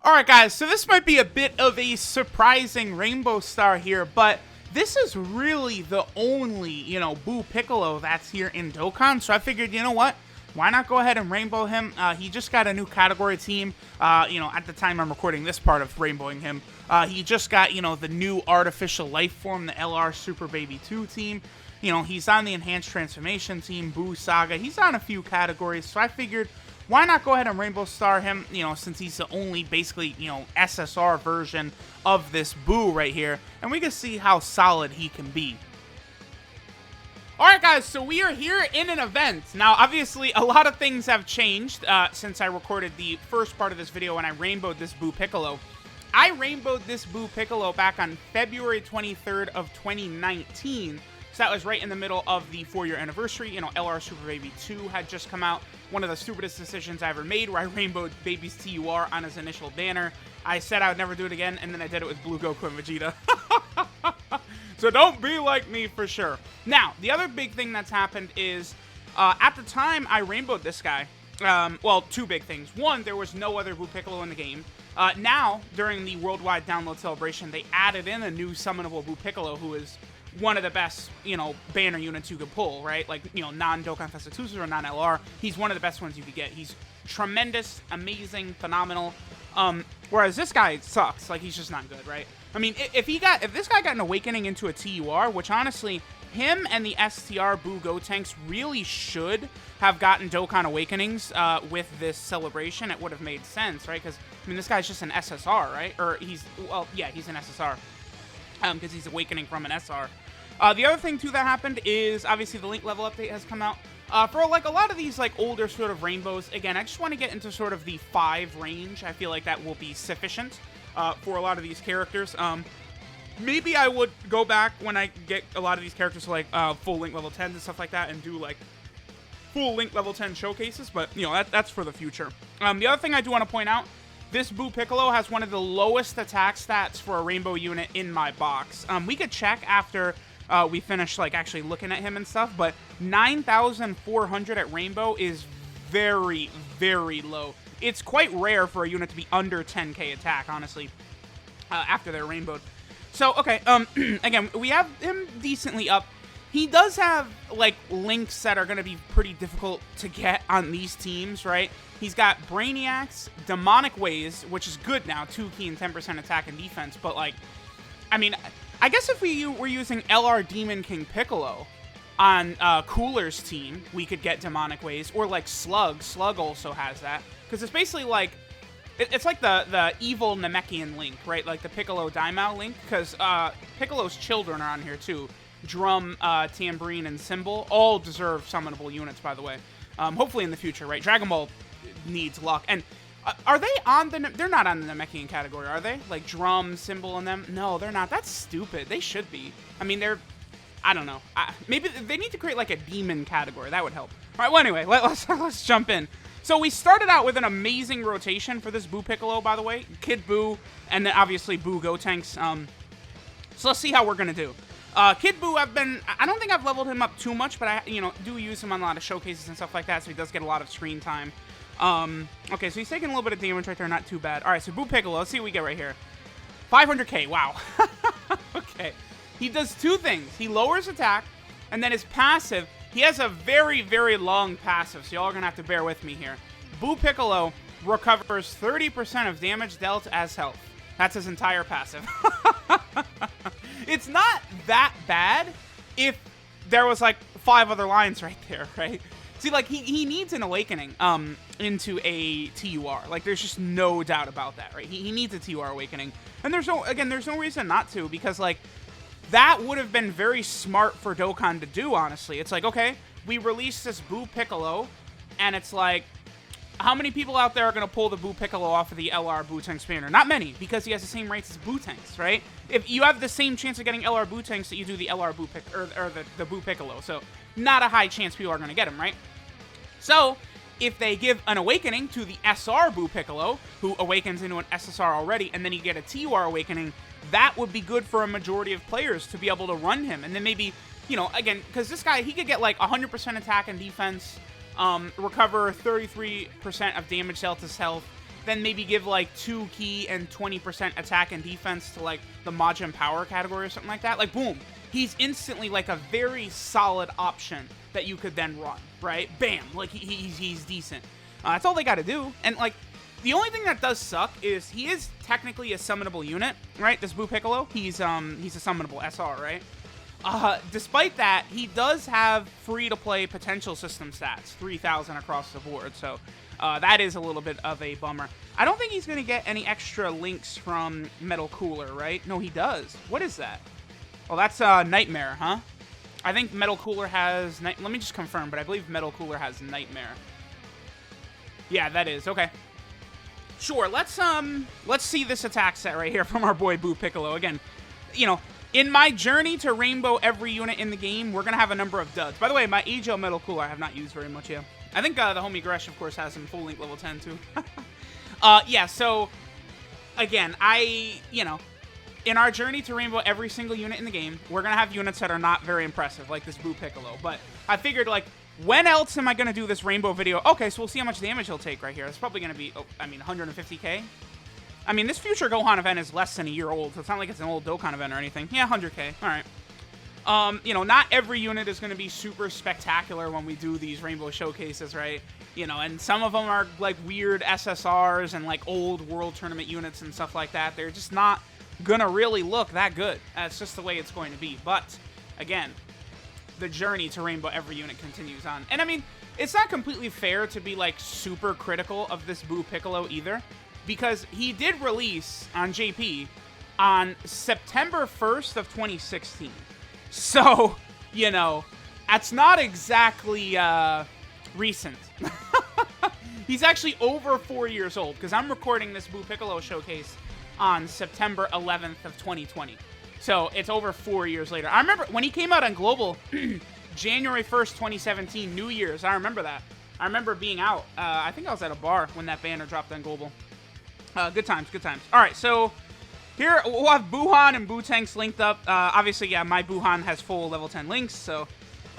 Alright guys, so this might be a bit of a surprising rainbow star here, but this is really the only, BUU Piccolo that's here in Dokkan, so I figured, you know what? Why not go ahead and rainbow him? He just got a new category team, at the time I'm recording this part of rainbowing him. He just got, the new artificial life form, the LR Super Baby 2 team. He's on the Enhanced Transformation team, Buu Saga. He's on a few categories, so I figured, why not go ahead and rainbow star him, since he's the only, basically, SSR version of this Buu right here, and we can see how solid he can be. Alright guys, so we are here in an event. Now, obviously, a lot of things have changed since I recorded the first part of this video when I rainbowed this BUU Piccolo. I rainbowed this BUU Piccolo back on February 23rd of 2019, so that was right in the middle of the 4-year anniversary. LR Super Baby 2 had just come out. One of the stupidest decisions I ever made, where I rainbowed Baby's TUR on his initial banner. I said I would never do it again, and then I did it with Blue Goku and Vegeta. So don't be like me for sure. Now, the other big thing that's happened is, at the time I rainbowed this guy, well, two big things. One, there was no other BUU Piccolo in the game. Now, during the worldwide download celebration, they added in a new summonable BUU Piccolo, who is one of the best, banner units you could pull, right? Like, non-Dokkan Fest exclusive or non-LR. He's one of the best ones you could get. He's tremendous, amazing, phenomenal. Whereas this guy sucks. Like, he's just not good, right? I mean, if this guy got an Awakening into a TUR, which honestly, him and the STR Buu Gotenks really should have gotten Dokkan Awakenings with this celebration, it would have made sense, right? Because, I mean, this guy's just an SSR, right? Or he's an SSR. Because he's Awakening from an SR. The other thing, too, that happened is, obviously, the Link level update has come out. For, like, a lot of these, like, older sort of rainbows, again, I just want to get into sort of the 5 range. I feel like that will be sufficient for a lot of these characters. Maybe I would go back when I get a lot of these characters to, like, full Link level 10s and stuff like that and do, like, full Link level 10 showcases, but, that's for the future. The other thing I do want to point out, this BUU Piccolo has one of the lowest attack stats for a rainbow unit in my box. We could check after we finish, like, actually looking at him and stuff, but 9,400 at rainbow is very, very low. It's quite rare for a unit to be under 10k attack, honestly, after they're rainbowed. So, okay, again, we have him decently up. He does have, like, links that are going to be pretty difficult to get on these teams, right? He's got Brainiacs, Demonic Ways, which is good now, 2 key and 10% attack and defense, but, like, I mean, I guess if we were using LR Demon King Piccolo on Cooler's team, we could get Demonic Ways, or, like, Slug. Slug also has that, because it's basically, like, it's like the evil Namekian Link, right? Like the Piccolo Daimao Link, because Piccolo's children are on here, too. Drum, Tambourine, and Cymbal all deserve summonable units, by the way. Hopefully in the future, right? Dragon Ball needs luck. And are they on the... They're not on the Namekian category, are they? Like Drum, Cymbal, and them? No, they're not. That's stupid. They should be. I mean, they're... I don't know. Maybe they need to create, like, a demon category. That would help. All right, well, anyway, let's jump in. So we started out with an amazing rotation for this BUU Piccolo, by the way. Kid Buu, and then obviously Buu Gotenks. So let's see how we're going to do. Kid Buu, I don't think I've leveled him up too much, but I, do use him on a lot of showcases and stuff like that, so he does get a lot of screen time. Okay, so he's taking a little bit of damage right there, not too bad. All right, so BUU Piccolo, let's see what we get right here. 500k, wow. Okay. He does 2 things. He lowers attack, and then his passive, he has a very, very long passive, so y'all are going to have to bear with me here. BUU Piccolo recovers 30% of damage dealt as health. That's his entire passive. It's not that bad if there was, like, 5 other lines right there, right? See, like, he needs an Awakening into a TUR. Like, there's just no doubt about that, right? He needs a TUR Awakening. And there's no reason not to, because, like, that would have been very smart for Dokkan to do, honestly. It's like, okay, we released this BUU Piccolo, and it's like, how many people out there are going to pull the BUU Piccolo off of the LR Buu banner? Not many, because he has the same rates as Buu-Tanks, right? If you have the same chance of getting LR Buu-Tanks that you do the LR the BUU Piccolo, so not a high chance people are going to get him, right? So, if they give an Awakening to the SR BUU Piccolo, who awakens into an SSR already, and then you get a TUR Awakening, that would be good for a majority of players to be able to run him. And then maybe, again, because this guy, he could get like 100% attack and defense, recover 33% of damage dealt to health, then maybe give like 2 key and 20% attack and defense to like the Majin Power category or something like that, like boom, he's instantly like a very solid option that you could then run, right? Bam, like he's decent. That's all they got to do. And like the only thing that does suck is he is technically a summonable unit, right? This Buu Piccolo, he's a summonable SR, right? Despite that, he does have free-to-play potential system stats, 3,000 across the board, so that is a little bit of a bummer. I don't think he's going to get any extra links from Metal Cooler, right? No, he does. What is that? Oh, that's Nightmare, huh? I think Metal Cooler has... Let me just confirm, but I believe Metal Cooler has Nightmare. Yeah, that is. Okay. Sure, let's see this attack set right here from our boy Buu Piccolo. Again, you know, in my journey to rainbow every unit in the game, we're going to have a number of duds. By the way, my Agile Metal Cooler I have not used very much yet. I think the homie Gresh, of course, has him full link level 10, too. Yeah, so, again, you know, in our journey to rainbow every single unit in the game, we're going to have units that are not very impressive, like this Buu Piccolo. But I figured, like, when else am I going to do this rainbow video? Okay, so we'll see how much damage he'll take right here. It's probably going to be, 150k. I mean, this future Gohan event is less than a year old, so it's not like it's an old Dokkan event or anything. Yeah, 100k. All right. You know, not every unit is going to be super spectacular when we do these rainbow showcases, right? You know, and some of them are, like, weird SSRs and, like, old World Tournament units and stuff like that. They're just not going to really look that good. That's just the way it's going to be. But, again, the journey to rainbow every unit continues on. And, I mean, it's not completely fair to be, like, super critical of this Buu Piccolo either, because he did release on JP on September 1st of 2016. So, you know, that's not exactly recent. He's actually over 4 years old, because I'm recording this Buu Piccolo showcase on September 11th of 2020. So it's over 4 years later. I remember when he came out on Global, January 1st, 2017, New Year's. I remember that. I remember being out. I think I was at a bar when that banner dropped on Global. Good times, good times. All right, so here we'll have Buuhan and Buu-Tanks linked up. Obviously, yeah, my Buuhan has full level 10 links, so...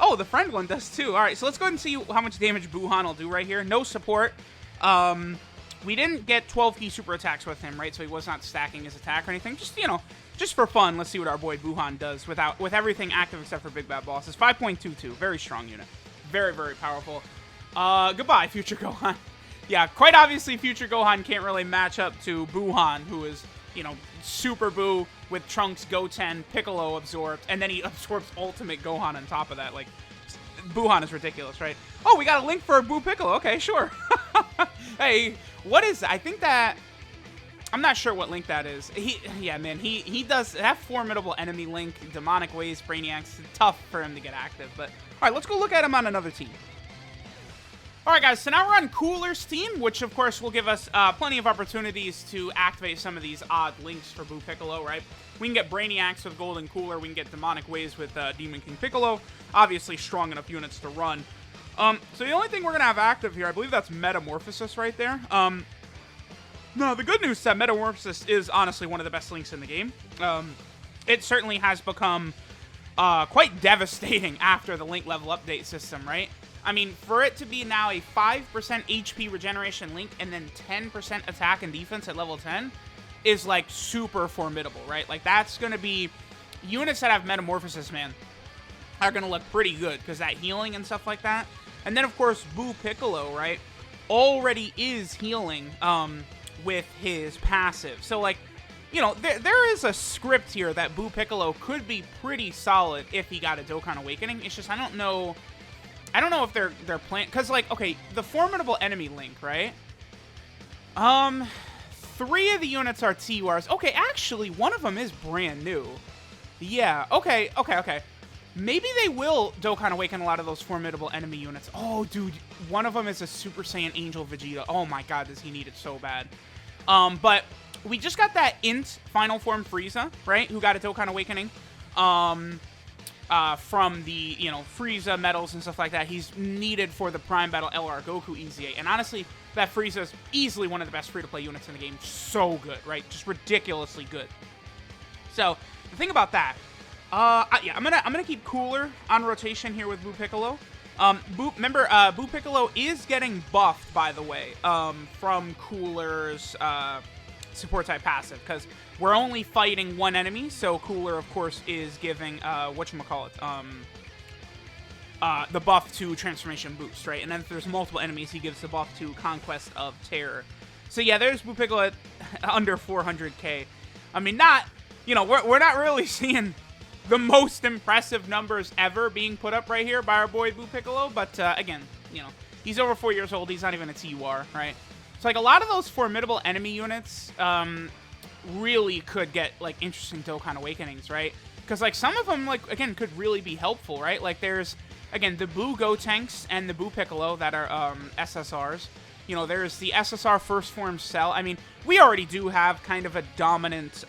Oh, the friend one does too. All right, so let's go ahead and see how much damage Buuhan will do right here. No support. We didn't get 12 key super attacks with him, right? So he was not stacking his attack or anything. Just, you know, just for fun, let's see what our boy Buuhan does with everything active except for Big Bad Bosses. 5.22, very strong unit. Very, very powerful. Goodbye, Future Gohan. Yeah, quite obviously, Future Gohan can't really match up to Buuhan, who is, you know, Super Buu with Trunks, Goten, Piccolo absorbed, and then he absorbs Ultimate Gohan on top of that. Like, Buuhan is ridiculous, right? Oh, we got a link for Buu Piccolo. Okay, sure. Hey, what is that? I think that... I'm not sure what link that is. Yeah, man, he does that formidable enemy link, Demonic Ways, Brainiacs. Tough for him to get active, but... All right, let's go look at him on another team. Alright guys, so now we're on Cooler's team, which of course will give us plenty of opportunities to activate some of these odd links for Buu Piccolo, right? We can get Brainiacs with Golden Cooler, we can get Demonic Ways with Demon King Piccolo, obviously strong enough units to run. So the only thing we're going to have active here, I believe that's Metamorphosis right there. No, the good news is that Metamorphosis is honestly one of the best links in the game. It certainly has become quite devastating after the link level update system, right? I mean, for it to be now a 5% HP regeneration link and then 10% attack and defense at level 10 is, like, super formidable, right? Like, that's going to be... Units that have Metamorphosis, man, are going to look pretty good because that healing and stuff like that. And then, of course, Buu Piccolo, right, already is healing with his passive. So, like, you know, there is a script here that Buu Piccolo could be pretty solid if he got a Dokkan Awakening. It's just, I don't know if they're playing, because, like, okay, the formidable enemy link, right? 3 of the units are T-Wars. Okay, actually, one of them is brand new. Yeah, okay. Maybe they will Dokkan Awaken a lot of those formidable enemy units. Oh, dude, one of them is a Super Saiyan Angel Vegeta. Oh my god, does he need it so bad. But we just got that INT Final Form Frieza, right? Who got a Dokkan Awakening. From the, you know, Frieza medals and stuff like that. He's needed for the Prime Battle LR Goku EZA. And honestly, that Frieza is easily one of the best free-to-play units in the game. So good, right? Just ridiculously good. So, the thing about that, yeah, I'm gonna keep Cooler on rotation here with Buu Piccolo. Remember, Buu Piccolo is getting buffed, by the way, from Cooler's support type passive, because we're only fighting one enemy, so Cooler, of course, is giving, whatchamacallit, the buff to Transformation Boost, right? And then if there's multiple enemies, he gives the buff to Conquest of Terror. So yeah, there's Buu Piccolo at under 400k. I mean, we're not really seeing the most impressive numbers ever being put up right here by our boy Buu Piccolo, but again, he's over 4 years old, he's not even a TWAR, right? So like a lot of those formidable enemy units really could get like interesting Dokkan Awakenings, right? Because like some of them, like, again, could really be helpful, right? Like there's, again, the Buu Go Tanks and the Buu Piccolo that are SSRs. There's the SSR First Form Cell. I mean, we already do have kind of a dominant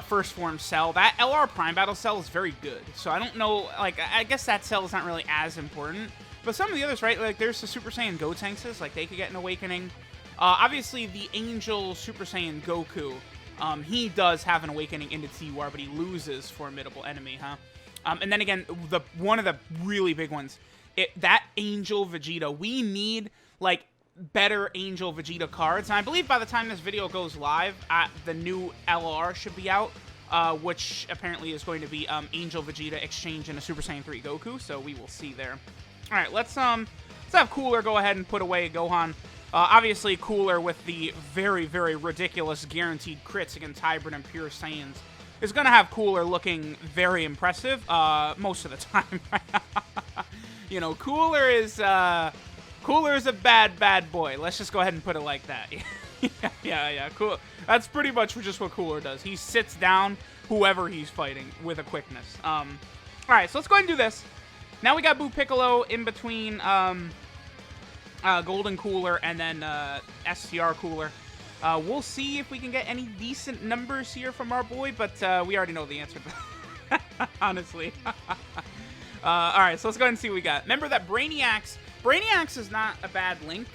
First Form Cell. That LR Prime Battle Cell is very good. So I don't know, like, I guess that cell is not really as important. But some of the others, right, like there's the Super Saiyan Go Tanks, like they could get an awakening. Obviously, the Angel Super Saiyan Goku, he does have an awakening into TWAR, but he loses Formidable Enemy, huh? And then again, one of the really big ones, that Angel Vegeta, we need, like, better Angel Vegeta cards. And I believe by the time this video goes live, the new LR should be out, which apparently is going to be Angel Vegeta Exchange in a Super Saiyan 3 Goku, so we will see there. All right, let's have Cooler go ahead and put away Gohan. Obviously, Cooler with the very, very ridiculous guaranteed crits against Hybrid and Pure Saiyans is going to have Cooler looking very impressive most of the time. Cooler is a bad boy. Let's just go ahead and put it like that. yeah, cool. That's pretty much just what Cooler does. He sits down whoever he's fighting with a quickness. All right, so let's go ahead and do this. Now we got Buu Piccolo in between Golden Cooler and then STR Cooler. We'll see if we can get any decent numbers here from our boy, but we already know the answer, honestly. All right, so let's go ahead and see what we got. Remember that Brainiacs is not a bad link.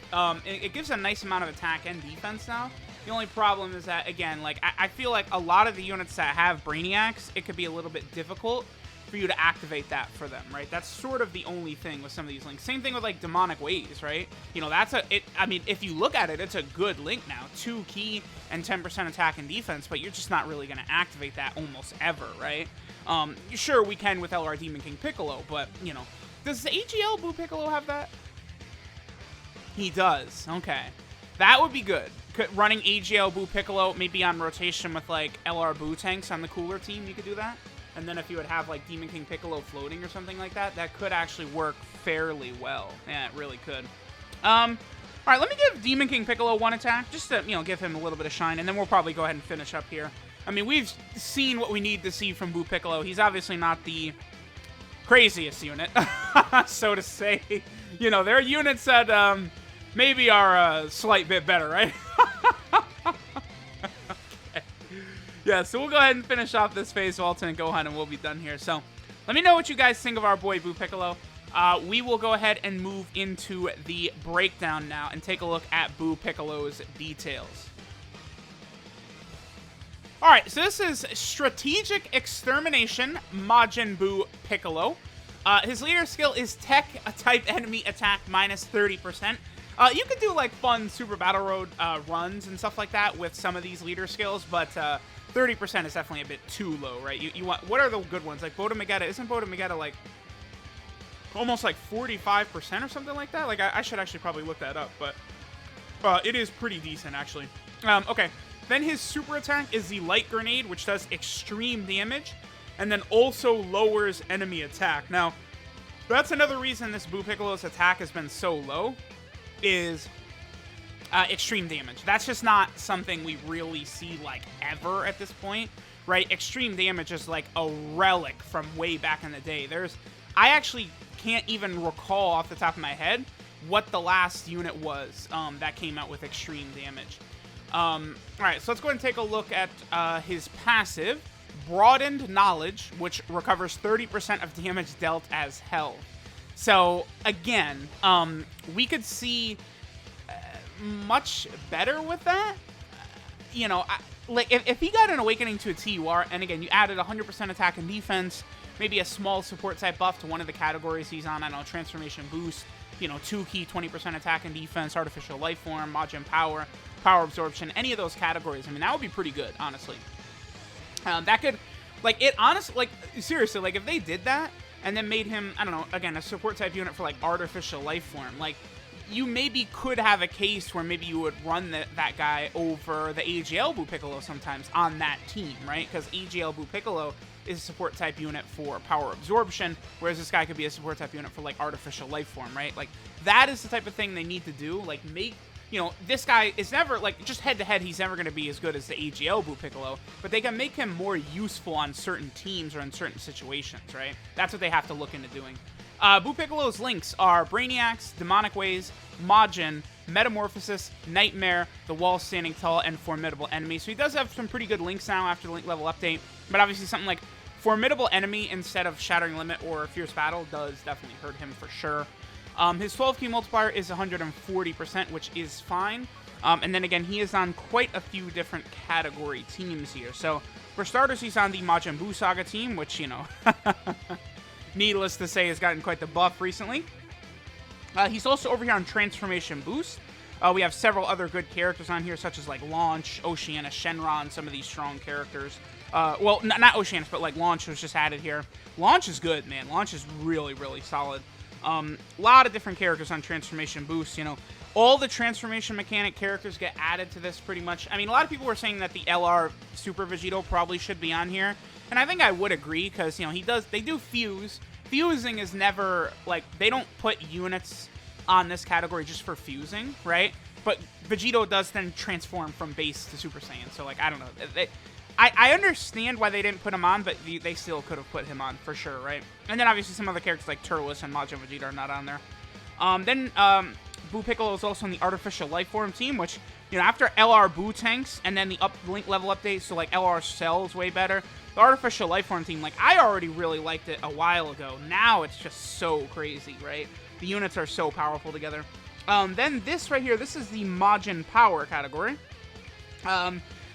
It gives a nice amount of attack and defense now. The only problem is that, again, like I feel like a lot of the units that have Brainiacs, it could be a little bit difficult for you to activate that for them, right? That's sort of the only thing with some of these links. Same thing with like Demonic Ways, right? I mean, if you look at it, it's a good link now. 2 key and 10% attack and defense, but you're just not really going to activate that almost ever, right? Sure, we can with LR Demon King Piccolo, but, does the AGL Buu Piccolo have that? He does. Okay. That would be good. Running AGL Buu Piccolo, maybe on rotation with, like, LR Buu tanks on the Cooler team, you could do that. And then if you would have, like, Demon King Piccolo floating or something like that, that could actually work fairly well. Yeah, it really could. All right, let me give Demon King Piccolo one attack, just to, give him a little bit of shine, and then we'll probably go ahead and finish up here. I mean, we've seen what we need to see from Buu Piccolo. He's obviously not the craziest unit, so to say. There are units that maybe are a slight bit better, right? Okay. Yeah, so we'll go ahead and finish off this phase of Alternate Gohan, and we'll be done here. So let me know what you guys think of our boy Buu Piccolo. We will go ahead and move into the breakdown now and take a look at Buu Piccolo's details. Alright, so this is Strategic Extermination Majin Buu Piccolo. His leader skill is Tech type enemy attack minus 30%. You could do like fun Super Battle Road runs and stuff like that with some of these leader skills, but 30% is definitely a bit too low, right? You want, what are the good ones? Like Boda Magetta, isn't Boda Magetta like almost like 45% or something like that? Like I should actually probably look that up, but it is pretty decent actually. Okay. Then his super attack is the Light Grenade, which does extreme damage, and then also lowers enemy attack. Now, that's another reason this Buu Piccolo's attack has been so low, is extreme damage. That's just not something we really see, like, ever at this point, right? Extreme damage is, like, a relic from way back in the day. I actually can't even recall off the top of my head what the last unit was that came out with extreme damage. Alright, so let's go ahead and take a look at his passive, Broadened Knowledge, which recovers 30% of damage dealt as health. So, again, we could see much better with that. you know, like if he got an Awakening to a TUR, and again, you added 100% attack and defense, maybe a small support type buff to one of the categories he's on, I don't know, Transformation Boost, you know, 2 key, 20% attack and defense, Artificial Life Form, Majin Power, Power Absorption, any of those categories, I mean, that would be pretty good, honestly. That could, like, it honestly, like, seriously, like, if they did that, and then made him, I don't know, again, a support type unit for, like, Artificial Life Form, like, you maybe could have a case where maybe you would run that guy over the AGL BUU Piccolo sometimes on that team, right? Because AGL BUU Piccolo is a support type unit for Power Absorption, whereas this guy could be a support type unit for, like, Artificial Life Form, right? Like, that is the type of thing they need to do, like, make, you know, this guy is never, like, just head-to-head, he's never going to be as good as the AGL BUU Piccolo, but they can make him more useful on certain teams or in certain situations, right? That's what they have to look into doing. BUU Piccolo's links are Brainiacs, Demonic Ways, Majin, Metamorphosis, Nightmare, The Wall Standing Tall, and Formidable Enemy. So he does have some pretty good links now after the link level update, but obviously something like Formidable Enemy instead of Shattering Limit or Fierce Battle does definitely hurt him for sure. His 12 key multiplier is 140%, which is fine. And then again, he is on quite a few different category teams here. So for starters, he's on the Majin Buu Saga team, which, you know, needless to say, has gotten quite the buff recently. He's also over here on Transformation Boost. We have several other good characters on here, such as, like, Launch, Oceanus, Shenron, some of these strong characters. Well, not Oceanus, but, like, Launch was just added here. Launch is good, man. Launch is really, really solid. A lot of different characters on Transformation Boost, you know. All the transformation mechanic characters get added to this pretty much. I mean, a lot of people were saying that the LR Super Vegito probably should be on here. And I think I would agree, because, you know, they do fuse. Fusing is never, like, they don't put units on this category just for fusing, right? But Vegito does then transform from base to Super Saiyan, so, like, I don't know. I understand why they didn't put him on, but they still could have put him on for sure, right? And then obviously some other characters like Turles and Majin Vegeta are not on there. Then BUU Piccolo is also on the Artificial Life Form team, which, you know, after LR BUU tanks and then the link level update, so, like, LR Cell's way better. The Artificial Life Form team, like, I already really liked it a while ago. Now it's just so crazy, right? The units are so powerful together. Then this right here, this is the Majin Power category.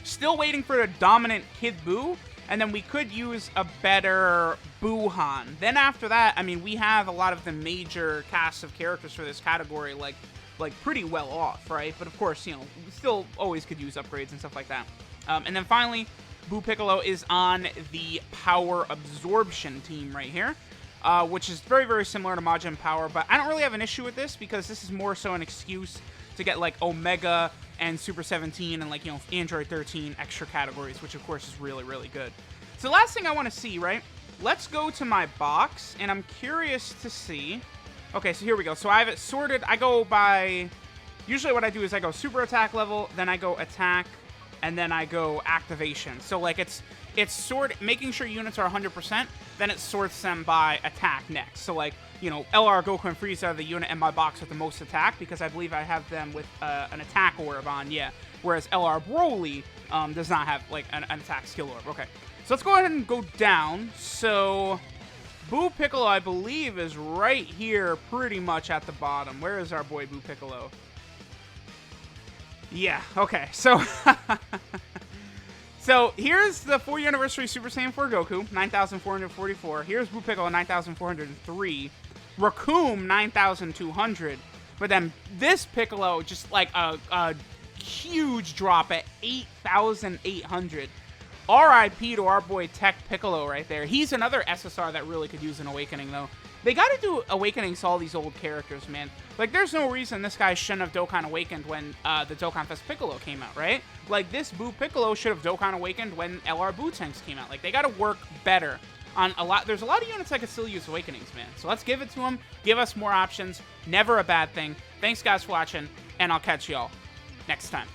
Still waiting for a dominant Kid Buu, and then we could use a better Buuhan. Then after that, I mean, we have a lot of the major casts of characters for this category, like pretty well off, right? But of course, you know, we still always could use upgrades and stuff like that. And then finally, BUU Piccolo is on the Power Absorption team right here, which is very, very similar to Majin Power, but I don't really have an issue with this because this is more so an excuse to get, like, Omega and Super 17 and, like, you know, Android 13 extra categories, which of course is really, really good. So the last thing I want to see, right? Let's go to my box, and I'm curious to see. Okay, so here we go. So I have it sorted. I go by, usually what I do is I go super attack level, then I go attack, and then I go activation. So, like, it's making sure units are 100%, then it sorts them by attack next. So, like, you know, LR, Goku, and Frieza are the unit in my box with the most attack, because I believe I have them with an attack orb on, yeah. Whereas LR Broly does not have, like, an attack skill orb. Okay, so let's go ahead and go down. So BUU Piccolo, I believe, is right here pretty much at the bottom. Where is our boy BUU Piccolo? Yeah, okay, so so here's the 4th anniversary Super Saiyan 4 Goku, 9,444. Here's BUU Piccolo, 9,403. Raccoon, 9,200. But then this Piccolo, just like a huge drop at 8,800. RIP to our boy Tech Piccolo right there. He's another SSR that really could use an Awakening, though. They got to do Awakenings to all these old characters, man. Like, there's no reason this guy shouldn't have Dokkan Awakened when the Dokkan Fest Piccolo came out, right? Like, this BUU Piccolo should have Dokkan Awakened when LR BUU tanks came out. Like, they got to work better on a lot. There's a lot of units that could still use Awakenings, man. So let's give it to them. Give us more options. Never a bad thing. Thanks, guys, for watching, and I'll catch y'all next time.